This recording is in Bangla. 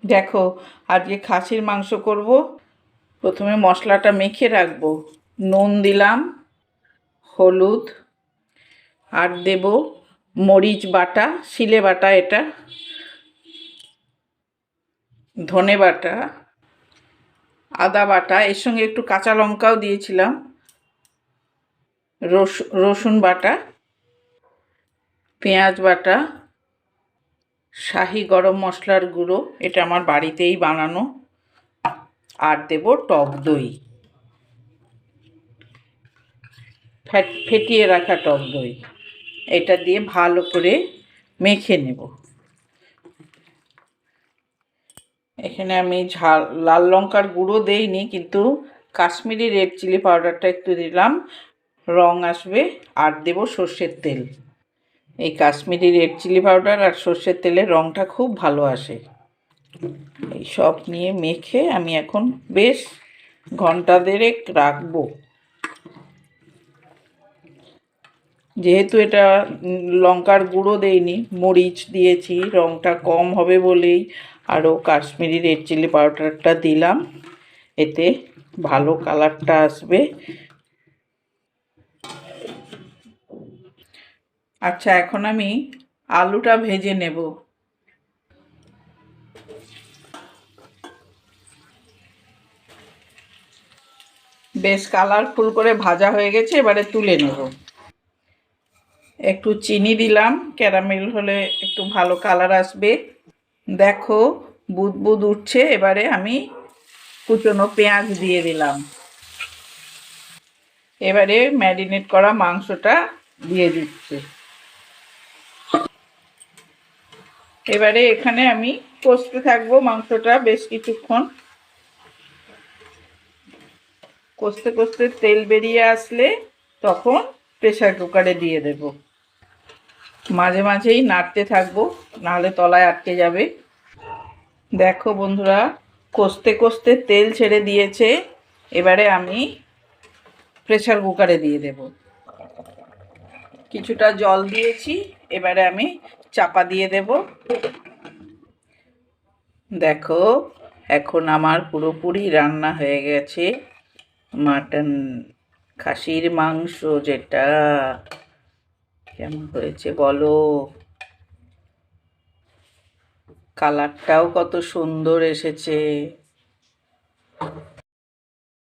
দেখো, আজকে খাসির মাংস করব। প্রথমে মশলাটা মেখে রাখবো। নুন দিলাম, হলুদ, আর দেব মরিচ বাটা, শিলে বাটা, এটা ধনে বাটা, আদা বাটা, এর সঙ্গে একটু কাঁচা লঙ্কাও দিয়েছিলাম, রসুন বাটা, পেঁয়াজ বাটা, শাহি গরম মশলার গুঁড়ো, এটা আমার বাড়িতেই বানানো, আর দেব টক দই, ফেটিয়ে রাখা টক দই। এটা দিয়ে ভালো করে মেখে নেব। এখানে আমি লাল লঙ্কার গুঁড়ো দেইনি, কিন্তু কাশ্মীরি রেড চিলি পাউডারটা একটু দিলাম, রং আসবে। আর দেব সর্ষের তেল। এই কাশ্মীরি রেড চিলি পাউডার আর সর্ষের তেলের রংটা খুব ভালো আসে। এই সব নিয়ে মেখে আমি এখন বেশ ঘন্টা দেড়েক রাখবো। যেহেতু এটা লঙ্কার গুঁড়ো দেইনি, মরিচ দিয়েছি, রংটা কম হবে বলেই আরও কাশ্মীরি রেড চিলি পাউডারটা দিলাম, এতে ভালো কালারটা আসবে। আচ্ছা, এখন আমি আলুটা ভেজে নেব। বেশ কালারফুল করে ভাজা হয়ে গেছে, এবারে তুলে নেব। একটু চিনি দিলাম, ক্যারামেল হলে একটু ভালো কালার আসবে। দেখো, বুদবুদ উঠছে। এবারে আমি কুচনো পেঁয়াজ দিয়ে দিলাম। এবারে ম্যারিনেট করা মাংসটা দিয়ে দিচ্ছি। এবারে এখানে আমি কষতে থাকবো মাংসটা বেশ কিছুক্ষণ। কষতে কষতে তেল বেরিয়ে আসলে তখন প্রেসার কুকারে দিয়ে দেব। মাঝে মাঝেই নাড়তে থাকবো, নাহলে তলায় আটকে যাবে। দেখো বন্ধুরা, কষতে কষতে তেল ছেড়ে দিয়েছে। এবারে আমি প্রেসার কুকারে দিয়ে দেব। কিছুটা জল দিয়েছি, এবারে আমি চাপা দিয়ে দেব। দেখো, এখন আমার পুরোপুরি রান্না হয়ে গেছে। মাটন, খাসির মাংস যেটা। কেমন হয়েছে বলো? কালারটাও কত সুন্দর এসেছে।